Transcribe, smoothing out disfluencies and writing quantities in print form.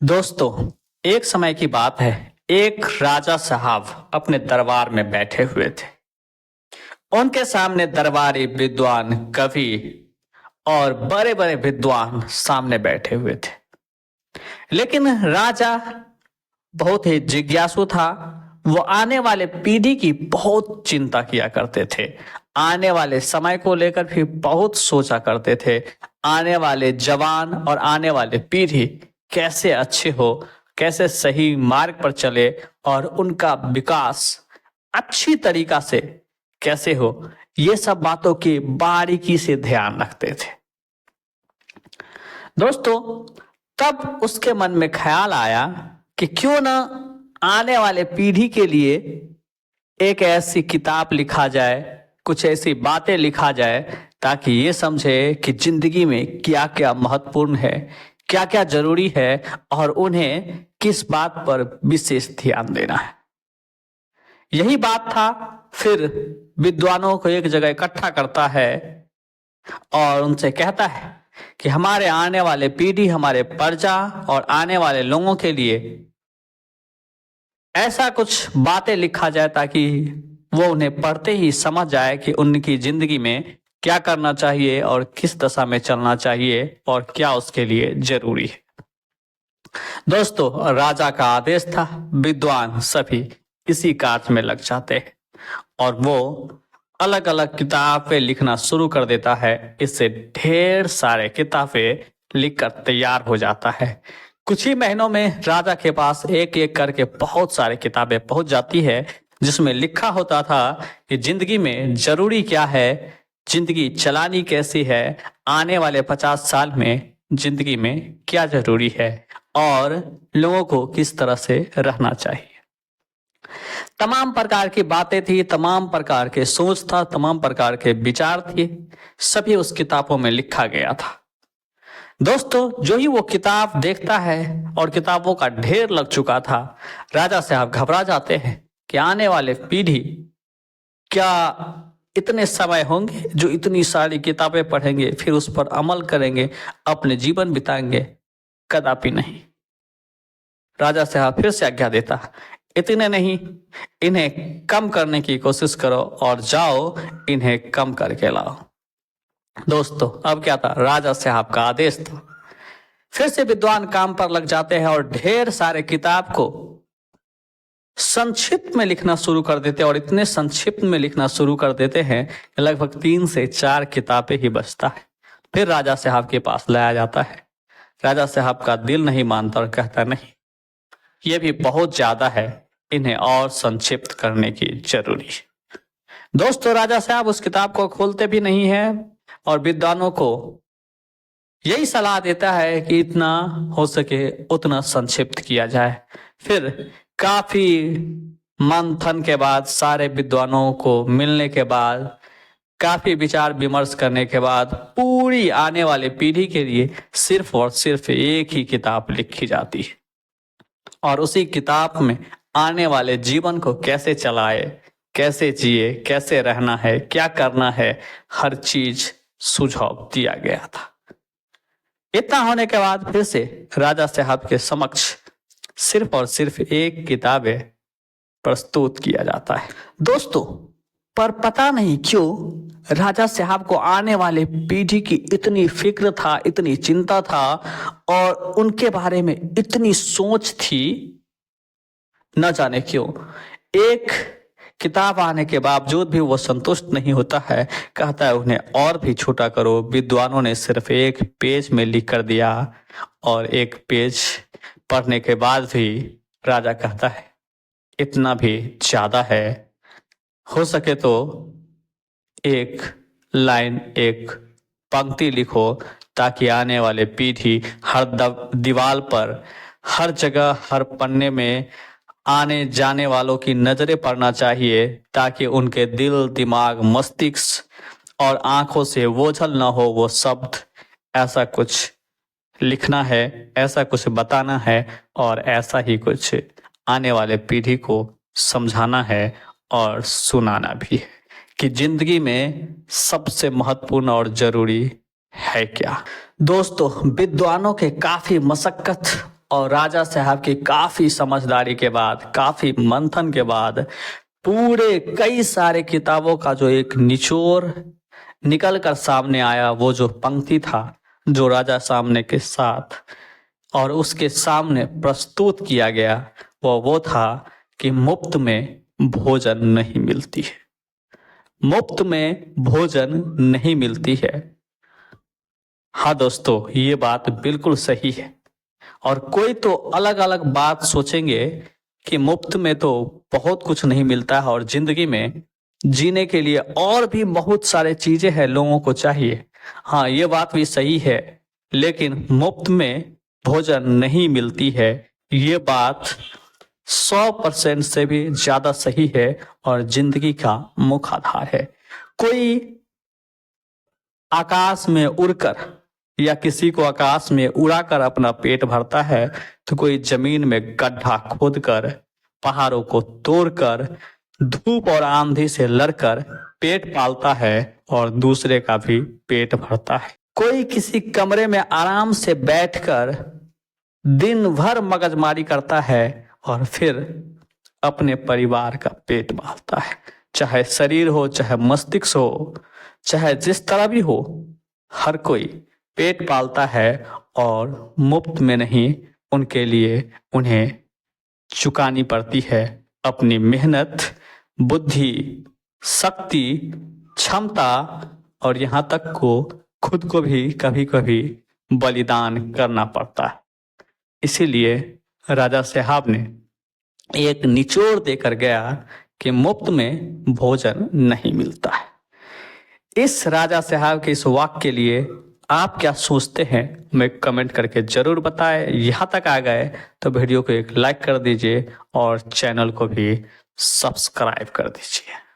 दोस्तों, एक समय की बात है। एक राजा साहब अपने दरबार में बैठे हुए थे। उनके सामने दरबारी विद्वान कवि और बड़े बड़े विद्वान सामने बैठे हुए थे। लेकिन राजा बहुत ही जिज्ञासु था। वो आने वाले पीढ़ी की बहुत चिंता किया करते थे। आने वाले समय को लेकर भी बहुत सोचा करते थे। आने वाले जवान और आने वाले पीढ़ी कैसे अच्छे हो, कैसे सही मार्ग पर चले और उनका विकास अच्छी तरीका से कैसे हो, ये सब बातों की बारीकी से ध्यान रखते थे। दोस्तों, तब उसके मन में ख्याल आया कि क्यों ना आने वाले पीढ़ी के लिए एक ऐसी किताब लिखा जाए, कुछ ऐसी बातें लिखा जाए ताकि ये समझे कि जिंदगी में क्या क्या महत्वपूर्ण है, क्या क्या जरूरी है और उन्हें किस बात पर विशेष ध्यान देना है। यही बात था। फिर विद्वानों को एक जगह इकट्ठा करता है और उनसे कहता है कि हमारे आने वाले पीढ़ी, हमारे प्रजा और आने वाले लोगों के लिए ऐसा कुछ बातें लिखा जाए ताकि वो उन्हें पढ़ते ही समझ जाए कि उनकी जिंदगी में क्या करना चाहिए और किस दशा में चलना चाहिए और क्या उसके लिए जरूरी है। दोस्तों, राजा का आदेश था। विद्वान सभी इसी कार्य में लग जाते हैं और वो अलग अलग किताबें लिखना शुरू कर देता है। इससे ढेर सारे किताबें लिखकर तैयार हो जाता है। कुछ ही महीनों में राजा के पास एक एक करके बहुत सारी किताबें पहुंच जाती है, जिसमें लिखा होता था कि जिंदगी में जरूरी क्या है, जिंदगी चलानी कैसी है, आने वाले 50 साल में जिंदगी में क्या जरूरी है और लोगों को किस तरह से रहना चाहिए। तमाम प्रकार की बातें थी, तमाम प्रकार के सोच था, तमाम प्रकार के विचार थे। सभी उस किताबों में लिखा गया था। दोस्तों, जो ही वो किताब देखता है और किताबों का ढेर लग चुका था, राजा साहब घबरा जाते हैं कि आने वाले पीढ़ी क्या इतने समय होंगे जो इतनी सारी किताबें पढ़ेंगे, फिर उस पर अमल करेंगे, अपने जीवन बिताएंगे? कदापि नहीं। राजा साहब फिर से आज्ञा देता, इतने नहीं, इन्हें कम करने की कोशिश करो और जाओ इन्हें कम करके लाओ। दोस्तों, अब क्या था? राजा साहब का आदेश था। फिर से विद्वान काम पर लग जाते हैं और ढेर सारे किताब को संक्षिप्त में लिखना शुरू कर देते हैं और इतने संक्षिप्त में लिखना शुरू कर देते हैं कि लगभग 3 से 4 किताबें ही बचता है। फिर राजा साहब के पास लाया जाता है। राजा साहब का दिल नहीं मानता और कहता, नहीं, ये भी बहुत ज्यादा है, इन्हें और संक्षिप्त करने की जरूरी है। दोस्तों, राजा साहब उस किताब को खोलते भी नहीं है और विद्वानों को यही सलाह देता है कि इतना हो सके उतना संक्षिप्त किया जाए। फिर काफी मंथन के बाद, सारे विद्वानों को मिलने के बाद, काफी विचार विमर्श करने के बाद पूरी आने वाली पीढ़ी के लिए सिर्फ और सिर्फ एक ही किताब लिखी जाती है और उसी किताब में आने वाले जीवन को कैसे चलाए, कैसे जिए, कैसे रहना है, क्या करना है, हर चीज सुझाव दिया गया था। इतना होने के बाद फिर से राजा साहब के समक्ष सिर्फ और सिर्फ एक किताबें प्रस्तुत किया जाता है। दोस्तों, पर पता नहीं क्यों राजा साहब को आने वाले पीढ़ी की इतनी फिक्र था, इतनी चिंता था और उनके बारे में इतनी सोच थी, न जाने क्यों। एक किताब आने के बावजूद भी वो संतुष्ट नहीं होता है। कहता है उन्हें और भी छोटा करो। विद्वानों ने सिर्फ एक पेज में लिख कर दिया और एक पेज पढ़ने के बाद भी राजा कहता है इतना भी ज्यादा है, हो सके तो एक लाइन, एक पंक्ति लिखो ताकि आने वाले पीढ़ी हर दीवार पर, हर जगह, हर पन्ने में आने जाने वालों की नजरें पड़ना चाहिए ताकि उनके दिल, दिमाग, मस्तिष्क और आंखों से ओझल ना हो वो शब्द। ऐसा कुछ लिखना है, ऐसा कुछ बताना है और ऐसा ही कुछ आने वाले पीढ़ी को समझाना है और सुनाना भी है कि जिंदगी में सबसे महत्वपूर्ण और जरूरी है क्या। दोस्तों, विद्वानों के काफी मशक्कत और राजा साहब की काफी समझदारी के बाद, काफी मंथन के बाद पूरे कई सारे किताबों का जो एक निचोड़ निकल कर सामने आया, वो जो पंक्ति था जो राजा सामने के साथ और उसके सामने प्रस्तुत किया गया, वो था कि मुफ्त में भोजन नहीं मिलती है, मुफ्त में भोजन नहीं मिलती है। हाँ दोस्तों, ये बात बिल्कुल सही है। और कोई तो अलग अलग बात सोचेंगे कि मुफ्त में तो बहुत कुछ नहीं मिलता है और जिंदगी में जीने के लिए और भी बहुत सारे चीजें हैं, लोगों को चाहिए। हाँ, ये बात भी सही है, लेकिन मुफ्त में भोजन नहीं मिलती है, ये बात 100% से भी ज्यादा सही है और जिंदगी का मुख्य आधार है। कोई आकाश में उड़कर या किसी को आकाश में उड़ाकर अपना पेट भरता है, तो कोई जमीन में गड्ढा खोदकर, पहाड़ों को तोड़कर, धूप और आंधी से लड़कर पेट पालता है और दूसरे का भी पेट भरता है। कोई किसी कमरे में आराम से बैठकर दिन भर मगजमारी करता है और फिर अपने परिवार का पेट पालता है, चाहे शरीर हो, चाहे मस्तिष्क हो, चाहे जिस तरह भी हो, हर कोई पेट पालता है और मुफ्त में नहीं, उनके लिए उन्हें चुकानी पड़ती है अपनी मेहनत, बुद्धि, शक्ति, क्षमता और यहाँ तक को खुद को भी कभी कभी बलिदान करना पड़ता है। इसीलिए राजा साहब ने एक निचोड़ देकर गया कि मुफ्त में भोजन नहीं मिलता है। इस राजा साहब के इस वाक्य के लिए आप क्या सोचते हैं, हमें कमेंट करके जरूर बताएं। यहाँ तक आ गए तो वीडियो को एक लाइक कर दीजिए और चैनल को भी सब्सक्राइब कर दीजिए।